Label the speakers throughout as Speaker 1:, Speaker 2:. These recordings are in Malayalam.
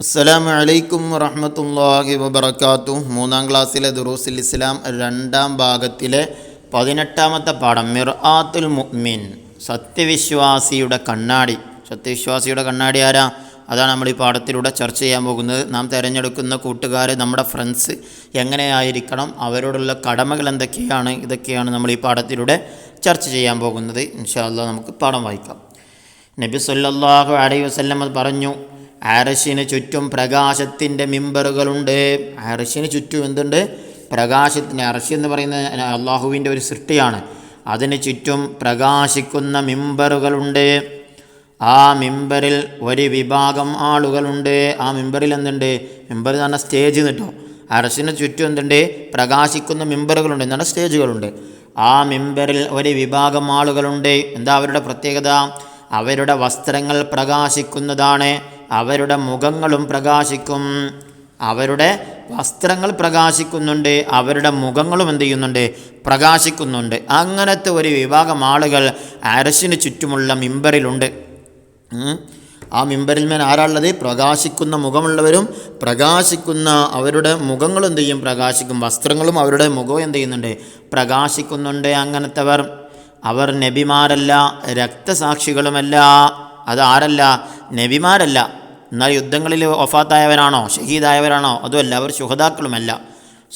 Speaker 1: അസ്സലാമു അലൈക്കും വറഹ്മത്തുള്ളാഹി വബറകാതുഹു. മൂന്നാം ക്ലാസ്സിലെ ദുറൂസുൽ ഇസ്ലാം രണ്ടാം ഭാഗത്തിലെ 18ാമത്തെ പാഠം മിർആത്തുൽ മുഅ്മിൻ, സത്യവിശ്വാസിയുടെ കണ്ണാടി. സത്യവിശ്വാസിയുടെ കണ്ണാടി ആരാ? അതാണ് നമ്മൾ ഈ പാഠത്തിലൂടെ ചർച്ച ചെയ്യാൻ പോകുന്നത്. നാം തിരഞ്ഞെടുക്കുന്ന കൂട്ടുകാർ, നമ്മുടെ ഫ്രണ്ട്സ് എങ്ങനെയായിരിക്കണം, അവരോടുള്ള കടമകൾ എന്തൊക്കെയാണ്, ഇതൊക്കെയാണ് നമ്മൾ ഈ പാഠത്തിലൂടെ ചർച്ച ചെയ്യാൻ പോകുന്നത്. ഇൻഷാ അല്ലാഹ് നമുക്ക് പാഠം വായിക്കാം. നബി സല്ലല്ലാഹു അലൈഹി വസല്ലം പറഞ്ഞു, അർശിന് ചുറ്റും പ്രകാശത്തിൻ്റെ മിമ്പറുകളുണ്ട്. അർശിന് ചുറ്റും എന്തുണ്ട്? പ്രകാശത്തിന്. അർശ് എന്ന് പറയുന്നത് അള്ളാഹുവിൻ്റെ ഒരു സൃഷ്ടിയാണ്. അതിന് ചുറ്റും പ്രകാശിക്കുന്ന മിമ്പറുകളുണ്ട്. ആ മിമ്പറിൽ ഒരു വിഭാഗം ആളുകളുണ്ട്. ആ മിമ്പറിൽ എന്തുണ്ട്? മിമ്പർ എന്ന് പറഞ്ഞാൽ സ്റ്റേജ് കേട്ടോ. അർശിന് ചുറ്റും എന്തുണ്ട്? പ്രകാശിക്കുന്ന മിമ്പറുകളുണ്ട്, എന്താണ് സ്റ്റേജുകളുണ്ട്. ആ മിമ്പറിൽ ഒരു വിഭാഗം ആളുകളുണ്ട്. എന്താ അവരുടെ പ്രത്യേകത? അവരുടെ വസ്ത്രങ്ങൾ പ്രകാശിക്കുന്നതാണ്, അവരുടെ മുഖങ്ങളും പ്രകാശിക്കും. അവരുടെ വസ്ത്രങ്ങൾ പ്രകാശിക്കുന്നുണ്ട്, അവരുടെ മുഖങ്ങളും എന്ത് ചെയ്യുന്നുണ്ട്? പ്രകാശിക്കുന്നുണ്ട്. അങ്ങനത്തെ ഒരു വിഭാഗം ആളുകൾ അർശിന് ചുറ്റുമുള്ള മിമ്പറിലുണ്ട്. ആ മിമ്പറിൽ മേൽ ആരാളുള്ളത്? പ്രകാശിക്കുന്ന മുഖമുള്ളവരും പ്രകാശിക്കുന്ന അവരുടെ മുഖങ്ങളും എന്ത് ചെയ്യും? പ്രകാശിക്കും. വസ്ത്രങ്ങളും അവരുടെ മുഖവും എന്ത് ചെയ്യുന്നുണ്ട്? പ്രകാശിക്കുന്നുണ്ട്. അങ്ങനത്തെവർ അവർ നബിമാരല്ല, രക്തസാക്ഷികളുമല്ല. അത് ആരല്ല? നബിമാരല്ല. എന്നാൽ യുദ്ധങ്ങളിൽ വഫാത്തായവരാണോ, ഷഹീദായവരാണോ? അതുമല്ല, അവർ ശുഹദാക്കളുമല്ല.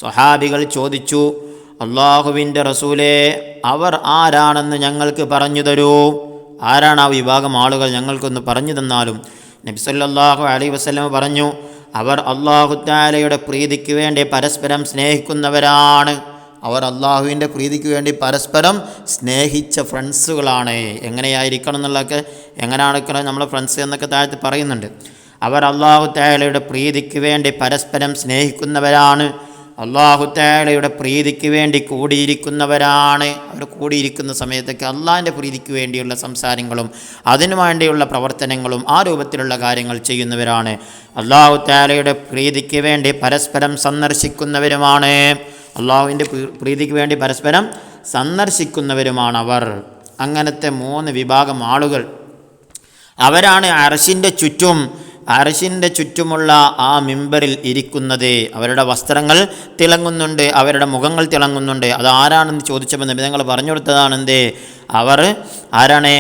Speaker 1: സ്വഹാബികൾ ചോദിച്ചു, അള്ളാഹുവിൻ്റെ റസൂലേ, അവർ ആരാണെന്ന് ഞങ്ങൾക്ക് പറഞ്ഞു തരൂ. ആരാണ് ആ വിഭാഗം ആളുകൾ? ഞങ്ങൾക്കൊന്ന് പറഞ്ഞു തന്നാലും. നബി സല്ലല്ലാഹു അലൈഹി വസല്ലം പറഞ്ഞു, അവർ അല്ലാഹു തആലയുടെ പ്രീതിക്ക് വേണ്ടി പരസ്പരം സ്നേഹിക്കുന്നവരാണ്. അവർ അള്ളാഹുവിൻ്റെ പ്രീതിക്ക് വേണ്ടി പരസ്പരം സ്നേഹിച്ച ഫ്രണ്ട്സുകളാണ്. എങ്ങനെയായിരിക്കണം എന്നുള്ളതൊക്കെ, എങ്ങനെയാണ് നമ്മളെ ഫ്രണ്ട്സ് എന്നൊക്കെ താഴത്ത് പറയുന്നുണ്ട്. അവർ അള്ളാഹു തആലയുടെ പ്രീതിക്ക് വേണ്ടി പരസ്പരം സ്നേഹിക്കുന്നവരാണ്, അള്ളാഹു തആലയുടെ പ്രീതിക്ക് വേണ്ടി കൂടിയിരിക്കുന്നവരാണ്. അവർ കൂടിയിരിക്കുന്ന സമയത്തൊക്കെ അള്ളാഹിൻ്റെ പ്രീതിക്ക് വേണ്ടിയുള്ള സംസാരങ്ങളും അതിനു വേണ്ടിയുള്ള പ്രവർത്തനങ്ങളും ആ രൂപത്തിലുള്ള കാര്യങ്ങൾ ചെയ്യുന്നവരാണ്. അള്ളാഹു തആലയുടെ പ്രീതിക്ക് വേണ്ടി പരസ്പരം സന്ദർശിക്കുന്നവരുമാണ്. അള്ളാഹുവിൻ്റെ പ്രീതിക്ക് വേണ്ടി പരസ്പരം സന്ദർശിക്കുന്നവരുമാണവർ. അങ്ങനത്തെ 3 വിഭാഗം ആളുകൾ അവരാണ് അർശിൻ്റെ ചുറ്റുമുള്ള ആ മിമ്പറിൽ ഇരിക്കുന്നത്. അവരുടെ വസ്ത്രങ്ങൾ തിളങ്ങുന്നുണ്ട്, അവരുടെ മുഖങ്ങൾ തിളങ്ങുന്നുണ്ട്. അതാരാണെന്ന് ചോദിച്ചപ്പോൾ നബി തങ്ങൾ പറഞ്ഞു കൊടുത്തതാണ് എന്തേ? അവർ ആരാണ്?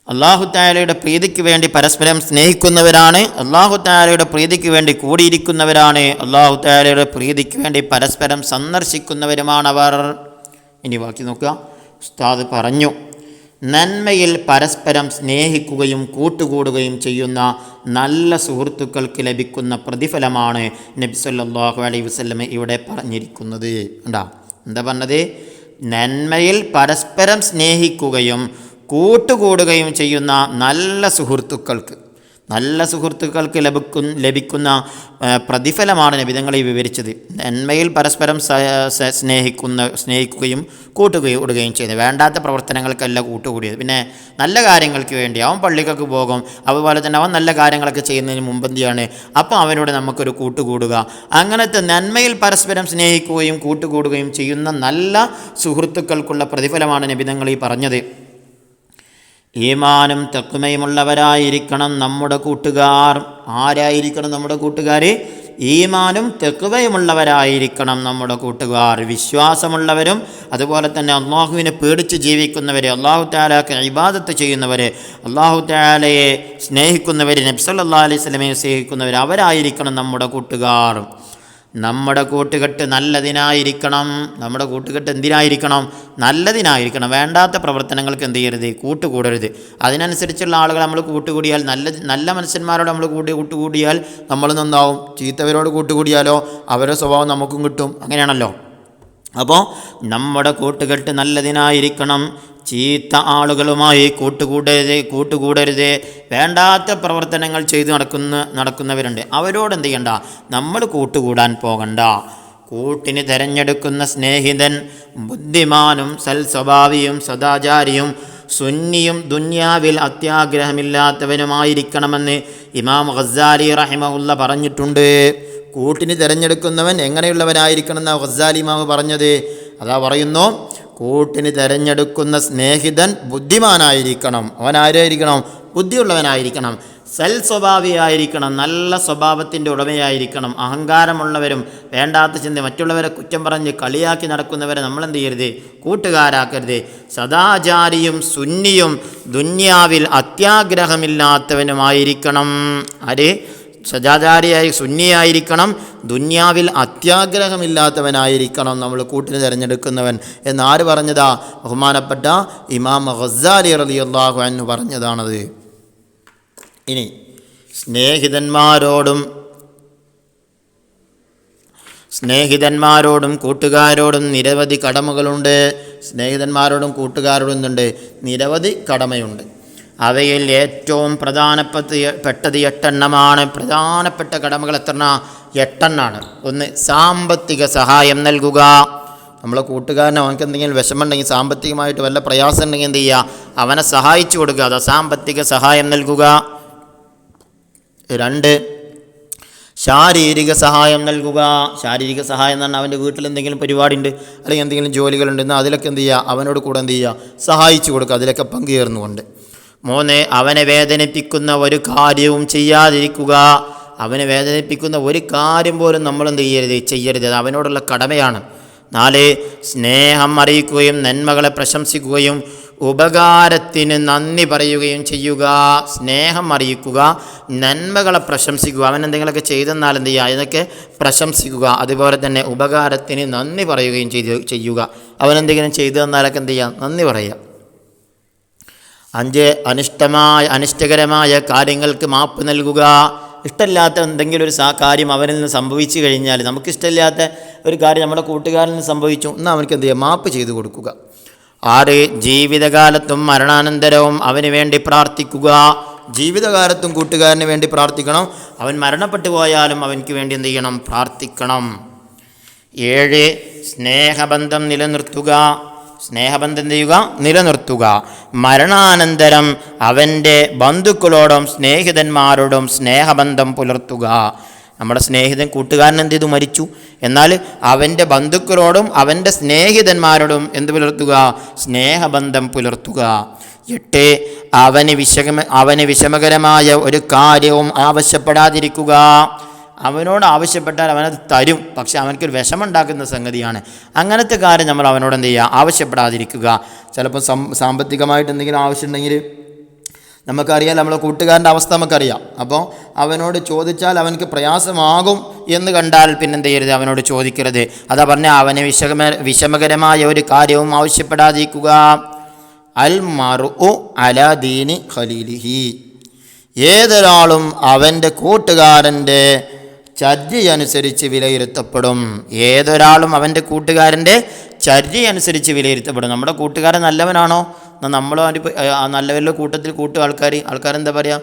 Speaker 1: അള്ളാഹു തആലയുടെ പ്രീതിക്ക് വേണ്ടി പരസ്പരം സ്നേഹിക്കുന്നവരാണ്, അള്ളാഹു തആലയുടെ പ്രീതിക്ക് വേണ്ടി കൂടിയിരിക്കുന്നവരാണ്, അള്ളാഹു തആലയുടെ പ്രീതിക്ക് വേണ്ടി പരസ്പരം സന്ദർശിക്കുന്നവരുമാണവർ. ഇനി ബാക്കി നോക്കുക. ഉസ്താദ് പറഞ്ഞു, നന്മയിൽ പരസ്പരം സ്നേഹിക്കുകയും കൂട്ടുകൂടുകയും ചെയ്യുന്ന നല്ല സുഹൃത്തുക്കൾക്ക് ലഭിക്കുന്ന പ്രതിഫലമാണ് നബി സല്ലല്ലാഹു അലൈഹി വസല്ലം ഇവിടെ പറഞ്ഞിരിക്കുന്നത്. എന്താ പറഞ്ഞത്? നന്മയിൽ പരസ്പരം സ്നേഹിക്കുകയും കൂട്ടുകൂടുകയും ചെയ്യുന്ന നല്ല സുഹൃത്തുക്കൾക്ക് ലഭിക്കുന്ന പ്രതിഫലമാണ് നബിതങ്ങൾ ഈ വിവരിച്ചത്. നന്മയിൽ പരസ്പരം സ്നേഹിക്കുകയും കൂട്ടുകൂടുകയും ചെയ്യുന്നത്. വേണ്ടാത്ത പ്രവർത്തനങ്ങൾക്കല്ല കൂട്ടുകൂടിയത്, പിന്നെ നല്ല കാര്യങ്ങൾക്ക് വേണ്ടി. അവൻ പള്ളിക്കൊക്കെ പോകും, അതുപോലെ തന്നെ അവൻ നല്ല കാര്യങ്ങളൊക്കെ ചെയ്യുന്നതിന് മുമ്പന്തിയാണ്. അപ്പോൾ അവനോട് നമുക്കൊരു കൂട്ടുകൂടുക. അങ്ങനത്തെ നന്മയിൽ പരസ്പരം സ്നേഹിക്കുകയും കൂട്ടുകൂടുകയും ചെയ്യുന്ന നല്ല സുഹൃത്തുക്കൾക്കുള്ള പ്രതിഫലമാണ് നബിതങ്ങൾ ഈ പറഞ്ഞത്. ഈമാനും തഖ്വയുമുള്ളവരായിരിക്കണം നമ്മുടെ കൂട്ടുകാർ. ആരായിരിക്കണം നമ്മുടെ കൂട്ടുകാർ? ഈമാനും തഖ്വയുമുള്ളവരായിരിക്കണം നമ്മുടെ കൂട്ടുകാർ. വിശ്വാസമുള്ളവരും അതുപോലെ തന്നെ അള്ളാഹുവിനെ പേടിച്ച് ജീവിക്കുന്നവർ, അള്ളാഹു തആലക്ക് ഇബാദത്ത് ചെയ്യുന്നവർ, അള്ളാഹു തആലയെ സ്നേഹിക്കുന്നവർ, നബി സല്ലല്ലാഹു അലൈഹി വസല്ലമയെ സ്നേഹിക്കുന്നവർ, അവരായിരിക്കണം നമ്മുടെ കൂട്ടുകാർ. നമ്മുടെ കൂട്ടുകെട്ട് നല്ലതിനായിരിക്കണം. നമ്മുടെ കൂട്ടുകെട്ട് എന്തിനായിരിക്കണം? നല്ലതിനായിരിക്കണം. വേണ്ടാത്ത പ്രവർത്തനങ്ങൾക്ക് എന്ത് ചെയ്യരുത്? കൂട്ടുകൂടരുത്. അതിനനുസരിച്ചുള്ള ആളുകൾ നമ്മൾ കൂട്ടുകൂടിയാൽ, നല്ല മനുഷ്യന്മാരോട് നമ്മൾ കൂട്ടുകൂടിയാൽ നമ്മൾ നന്നാവും. ചീത്തവരോട് കൂട്ടുകൂടിയാലോ അവരുടെ സ്വഭാവം നമുക്കും കിട്ടും. അങ്ങനെയാണല്ലോ. അപ്പോൾ നമ്മുടെ കൂട്ടുകെട്ട് നല്ലതിനായിരിക്കണം. ചീത്ത ആളുകളുമായി കൂട്ടുകൂടരുത്. വേണ്ടാത്ത പ്രവർത്തനങ്ങൾ ചെയ്ത് നടക്കുന്നവരുണ്ട്, അവരോട് എന്ത് ചെയ്യണ്ട? നമ്മൾ കൂട്ടുകൂടാൻ പോകണ്ട. കൂട്ടിന് തിരഞ്ഞെടുക്കുന്ന സ്നേഹിതൻ ബുദ്ധിമാനും സൽസ്വഭാവിയും സദാചാരിയും സുന്നിയും ദുന്യാവിൽ അത്യാഗ്രഹമില്ലാത്തവനുമായിരിക്കണമെന്ന് ഇമാം ഗസ്സാലി റഹിമഹുല്ല പറഞ്ഞിട്ടുണ്ട്. കൂട്ടിന് തിരഞ്ഞെടുക്കുന്നവൻ എങ്ങനെയുള്ളവനായിരിക്കണം എന്നാണ് ഗസ്സാലി ഇമാം പറഞ്ഞത്. അതാ പറയുന്നു, കൂട്ടിന് തിരഞ്ഞെടുക്കുന്ന സ്നേഹിതൻ ബുദ്ധിമാനായിരിക്കണം. അവൻ ആരായിരിക്കണം? ബുദ്ധിയുള്ളവനായിരിക്കണം. സൽ സ്വഭാവിയായിരിക്കണം, നല്ല സ്വഭാവത്തിൻ്റെ ഉടമയായിരിക്കണം. അഹങ്കാരമുള്ളവരും വേണ്ടാത്ത ചിന്ത മറ്റുള്ളവരെ കുറ്റം പറഞ്ഞ് കളിയാക്കി നടക്കുന്നവരെ നമ്മളെന്ത് ചെയ്യരുത്, കൂട്ടുകാരാക്കരുത്. സദാചാരിയും സുന്നിയും ദുന്യാവിൽ അത്യാഗ്രഹമില്ലാത്തവനുമായിരിക്കണം. ആര്? സദാചാരിയായി സുന്നിയായിരിക്കണം, ദുന്യാവിൽ അത്യാഗ്രഹമില്ലാത്തവനായിരിക്കണം നമ്മൾ കൂട്ടിന് തിരഞ്ഞെടുക്കുന്നവൻ എന്നാര് പറഞ്ഞതാ? ബഹുമാനപ്പെട്ട ഇമാം ഗസ്സാലി റളിയല്ലാഹു അൻഹു പറഞ്ഞതാണത്. ഇനി സ്നേഹിതന്മാരോടും കൂട്ടുകാരോടും നിരവധി കടമകളുണ്ട്. സ്നേഹിതന്മാരോടും കൂട്ടുകാരോടും എന്തുണ്ട്? നിരവധി കടമയുണ്ട്. അവയിൽ ഏറ്റവും പ്രധാനപ്പെട്ടത് 8 എണ്ണമാണ്. പ്രധാനപ്പെട്ട കടമകൾ എത്ര? 8 എണ്ണമാണ്. ഒന്ന്, സാമ്പത്തിക സഹായം നൽകുക. നമ്മളെ കൂട്ടുകാരനെ അവനക്ക് എന്തെങ്കിലും വിഷമമുണ്ടെങ്കിൽ, സാമ്പത്തികമായിട്ട് വല്ല പ്രയാസം ഉണ്ടെങ്കിൽ എന്ത് ചെയ്യുക? അവനെ സഹായിച്ചു കൊടുക്കുക. അത് സാമ്പത്തിക സഹായം നൽകുക. 2, ശാരീരിക സഹായം നൽകുക. ശാരീരിക സഹായം എന്ന് പറഞ്ഞാൽ അവൻ്റെ വീട്ടിൽ എന്തെങ്കിലും പരിപാടി ഉണ്ട്, അല്ലെങ്കിൽ എന്തെങ്കിലും ജോലികളുണ്ടെന്ന് അതിലൊക്കെ എന്ത് ചെയ്യുക? അവനോട് കൂടെ എന്ത് ചെയ്യുക? സഹായിച്ചു കൊടുക്കുക, അതിലൊക്കെ പങ്കുചേർന്നുകൊണ്ട്. 3, അവനെ വേദനിപ്പിക്കുന്ന ഒരു കാര്യവും ചെയ്യാതിരിക്കുക. അവനെ വേദനിപ്പിക്കുന്ന ഒരു കാര്യം പോലും നമ്മളെന്ത് ചെയ്യരുത്. അത് അവനോടുള്ള കടമയാണ്. 4, സ്നേഹം അറിയിക്കുകയും നന്മകളെ പ്രശംസിക്കുകയും ഉപകാരത്തിന് നന്ദി പറയുകയും ചെയ്യുക. സ്നേഹം അറിയിക്കുക, നന്മകളെ പ്രശംസിക്കുക. അവൻ എന്തെങ്കിലുമൊക്കെ ചെയ്തെന്നാൽ എന്ത് ചെയ്യുക? അതിനൊക്കെ പ്രശംസിക്കുക. അതുപോലെ തന്നെ ഉപകാരത്തിന് നന്ദി പറയുകയും ചെയ്യുക. അവനെന്തെങ്കിലും ചെയ്തു തന്നാലൊക്കെ എന്ത് ചെയ്യുക? നന്ദി പറയുക. 5, അനിഷ്ടകരമായ കാര്യങ്ങൾക്ക് മാപ്പ് നൽകുക. ഇഷ്ടമില്ലാത്ത എന്തെങ്കിലും ഒരു കാര്യം അവനിൽ നിന്ന് സംഭവിച്ചു കഴിഞ്ഞാൽ, നമുക്കിഷ്ടമില്ലാത്ത ഒരു കാര്യം നമ്മുടെ കൂട്ടുകാരിൽ നിന്ന് സംഭവിച്ചു എന്നാൽ അവനക്ക് എന്ത് ചെയ്യുക? മാപ്പ് ചെയ്തു കൊടുക്കുക. 6, ജീവിതകാലത്തും മരണാനന്തരവും അവന് വേണ്ടി പ്രാർത്ഥിക്കുക. ജീവിതകാലത്തും കൂട്ടുകാരന് വേണ്ടി പ്രാർത്ഥിക്കണം. അവൻ മരണപ്പെട്ടു പോയാലും അവനക്ക് വേണ്ടി എന്ത് ചെയ്യണം? പ്രാർത്ഥിക്കണം. 7, സ്നേഹബന്ധം നിലനിർത്തുക. സ്നേഹബന്ധം ചെയ്യുക, നിലനിർത്തുക. മരണാനന്തരം അവൻ്റെ ബന്ധുക്കളോടും സ്നേഹിതന്മാരോടും സ്നേഹബന്ധം പുലർത്തുക. നമ്മുടെ സ്നേഹിതൻ കൂട്ടുകാരൻ എന്ത് ചെയ്തു? മരിച്ചു. എന്നാൽ അവൻ്റെ ബന്ധുക്കളോടും അവൻ്റെ സ്നേഹിതന്മാരോടും എന്ത് പുലർത്തുക? സ്നേഹബന്ധം പുലർത്തുക. 8, അവന് വിഷമകരമായ ഒരു കാര്യവും ആവശ്യപ്പെടാതിരിക്കുക. അവനോട് ആവശ്യപ്പെട്ടാൽ അവനത് തരും, പക്ഷെ അവനക്കൊരു വിഷമുണ്ടാക്കുന്ന സംഗതിയാണ്. അങ്ങനത്തെ കാര്യം നമ്മൾ അവനോട് എന്ത് ചെയ്യുക? ആവശ്യപ്പെടാതിരിക്കുക. ചിലപ്പോൾ സാമ്പത്തികമായിട്ട് എന്തെങ്കിലും ആവശ്യമുണ്ടെങ്കിൽ നമുക്കറിയാം, നമ്മളെ കൂട്ടുകാരൻ്റെ അവസ്ഥ നമുക്കറിയാം. അപ്പോൾ അവനോട് ചോദിച്ചാൽ അവനക്ക് പ്രയാസമാകും എന്ന് കണ്ടാൽ പിന്നെന്ത് ചെയ്യരുത്? അവനോട് ചോദിക്കരുത്. അതാ പറഞ്ഞ അവന് വിഷമകരമായ ഒരു കാര്യവും ആവശ്യപ്പെടാതിരിക്കുക. അൽ മർഉ അലാ ദീനി ഖലീലിഹി. ഏതൊരാളും അവൻ്റെ കൂട്ടുകാരൻ്റെ ചര്യയനുസരിച്ച് വിലയിരുത്തപ്പെടും. ഏതൊരാളും അവൻ്റെ കൂട്ടുകാരൻ്റെ ചര്യയനുസരിച്ച് വിലയിരുത്തപ്പെടും. നമ്മുടെ കൂട്ടുകാരൻ നല്ലവനാണോ എന്നാൽ നമ്മളോ നല്ലവരുടെ കൂട്ടത്തിൽ ആൾക്കാരെന്താ പറയുക?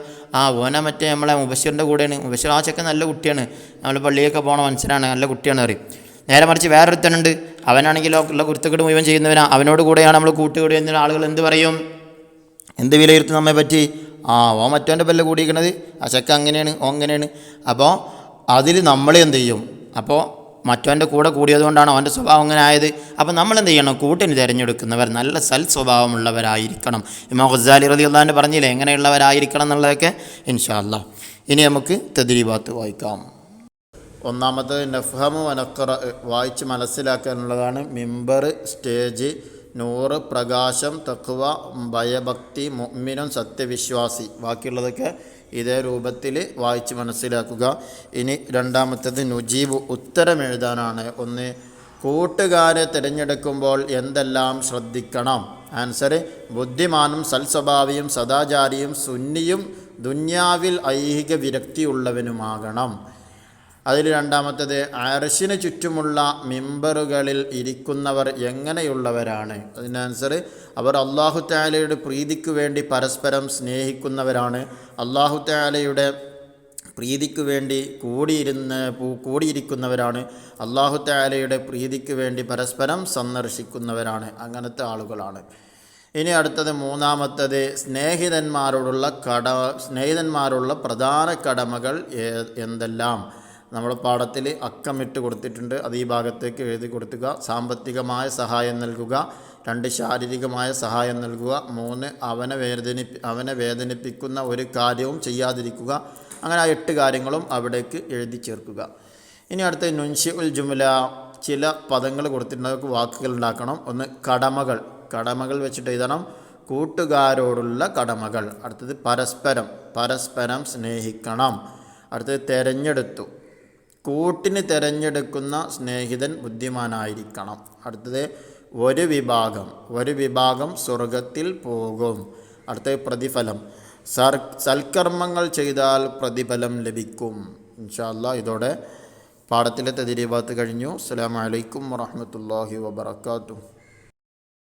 Speaker 1: ഓനെ മറ്റേ നമ്മളെ മുബശ്ശിറിൻ്റെ കൂടെയാണ്, മുബശ്ശിർ ആ ചെക്കൻ നല്ല കുട്ടിയാണ്, നമ്മൾ പള്ളിയൊക്കെ പോകണ മനുഷ്യനാണ്, നല്ല കുട്ടിയാണ് പറയും. നേരെ മറിച്ച് വേറൊരുത്തനുണ്ട്, അവനാണെങ്കിലോ ഉള്ള കുരുത്തക്കെട്ട് മുഴുവൻ ചെയ്യുന്നവനാ, അവനോട് കൂടെയാണ് നമ്മൾ കൂട്ടുകൂടി എന്ന ആളുകൾ എന്ത് പറയും? എന്ത് വിലയിരുത്തും നമ്മെ പറ്റി? ഓ മറ്റവൻ്റെ പല്ല കൂടിയിരിക്കണത്, ആ ചെക്ക അങ്ങനെയാണ്, അങ്ങനെയാണ്. അപ്പോൾ അതിൽ നമ്മൾ എന്ത് ചെയ്യും? അപ്പോൾ മറ്റവൻ്റെ കൂടെ കൂടിയതുകൊണ്ടാണ് അവൻ്റെ സ്വഭാവം അങ്ങനെ ആയത്. അപ്പോൾ നമ്മളെന്ത് ചെയ്യണം? കൂട്ടിന് തിരഞ്ഞെടുക്കുന്നവർ നല്ല സൽ സ്വഭാവമുള്ളവരായിരിക്കണം. ഇമാം ഗസ്സാലി റളിയല്ലാഹു അൻഹു പറഞ്ഞില്ലേ എങ്ങനെയുള്ളവരായിരിക്കണം എന്നുള്ളതൊക്കെ? ഇൻഷാ അല്ലാഹ് ഇനി നമുക്ക് തദ്രീബാത്ത് വായിക്കാം. ഒന്നാമത് നഫ്ഹമു വനഖറ, വായിച്ച് മനസ്സിലാക്കാനുള്ളതാണ്. മിമ്പർ, സ്റ്റേജ്, നൂറ്, പ്രകാശം, തഖ്വ, ഭയഭക്തി, മുഅ്മിനും, സത്യവിശ്വാസി. ബാക്കിയുള്ളതൊക്കെ ഇതേ രൂപത്തിൽ വായിച്ച് മനസ്സിലാക്കുക. ഇനി രണ്ടാമത്തേത് നുജീബ്, ഉത്തരം എഴുതാനാണ്. 1, കൂട്ടുകാരെ തിരഞ്ഞെടുക്കുമ്പോൾ എന്തെല്ലാം ശ്രദ്ധിക്കണം? ആൻസർ: ബുദ്ധിമാനും സൽസ്വഭാവിയും സദാചാരിയും സുന്നിയും ദുന്യാവിൽ ഐഹിക വിരക്തിയുള്ളവനുമാകണം. അതിൽ രണ്ടാമത്തേത് അർശിന് ചുറ്റുമുള്ള മിമ്പറുകളിൽ ഇരിക്കുന്നവർ എങ്ങനെയുള്ളവരാണ്? അതിൻ്റെ ആൻസർ: അവർ അല്ലാഹു തആലയുടെ പ്രീതിക്ക് വേണ്ടി പരസ്പരം സ്നേഹിക്കുന്നവരാണ്. അല്ലാഹു തആലയുടെ പ്രീതിക്ക് വേണ്ടി കൂടിയിരിക്കുന്നവരാണ്. അല്ലാഹു തആലയുടെ പ്രീതിക്ക് വേണ്ടി പരസ്പരം സന്ദർശിക്കുന്നവരാണ്. അങ്ങനത്തെ ആളുകളാണ്. ഇനി അടുത്തത് മൂന്നാമത്തത് സ്നേഹിതന്മാരുള്ള പ്രധാന കടമകൾ എന്തെല്ലാം? നമ്മുടെ പാഠത്തിൽ അക്കമിട്ട് കൊടുത്തിട്ടുണ്ട്, അത് ഈ ഭാഗത്തേക്ക് എഴുതി കൊടുക്കുക. സാമ്പത്തികമായ സഹായം നൽകുക, 2 ശാരീരികമായ സഹായം നൽകുക, 3 അവനെ വേദനിപ്പിക്കുന്ന ഒരു കാര്യവും ചെയ്യാതിരിക്കുക. അങ്ങനെ ആ 8 കാര്യങ്ങളും അവിടേക്ക് എഴുതി ചേർക്കുക. ഇനി അടുത്ത നുൻഷി ഉൽ ജുംല, ചില പദങ്ങൾ കൊടുത്തിട്ടുണ്ട്, അതൊക്കെ വാക്കുകൾ ഉണ്ടാക്കണം. ഒന്ന് കടമകൾ വെച്ചിട്ട് എഴുതണം, കൂട്ടുകാരോടുള്ള കടമകൾ. അടുത്തത് പരസ്പരം സ്നേഹിക്കണം. അടുത്തത് തിരഞ്ഞെടുത്തു, കൂട്ടിന് തിരഞ്ഞെടുക്കുന്ന സ്നേഹിതൻ ബുദ്ധിമാനായിരിക്കണം. അടുത്തത് ഒരു വിഭാഗം സ്വർഗത്തിൽ പോകും. അടുത്തത് പ്രതിഫലം, സൽക്കർമ്മങ്ങൾ ചെയ്താൽ പ്രതിഫലം ലഭിക്കും. ഇൻഷാ അല്ലാഹ് ഇതോടെ പാഠത്തിലെ തദ്രീബാത്ത് കഴിഞ്ഞു. അസ്സലാമു അലൈക്കും വറഹ്മത്തുള്ളാഹി വബറകാതുഹു.